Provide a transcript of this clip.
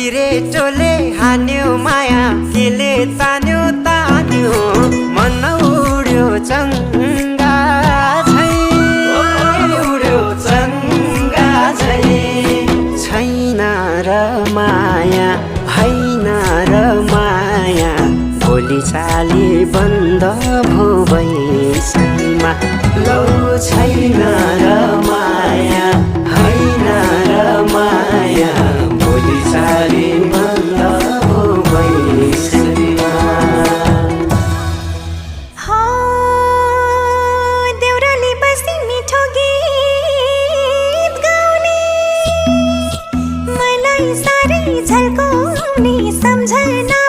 सिरेटोले हान्यो माया केले तान्यो तान्यो मन उड्यो चङ्गा झै उड्यो चङ्गा झै छैन र माया होइन र माया भोलि चाली बन्द भो बैसैमा लौ छैन र माया होइन र माया भोलि चाली बन्द भो बैसैमा देउराली बस्ती मिठो गीत गाउने मलाई साह्रै झल्काउने सम्झना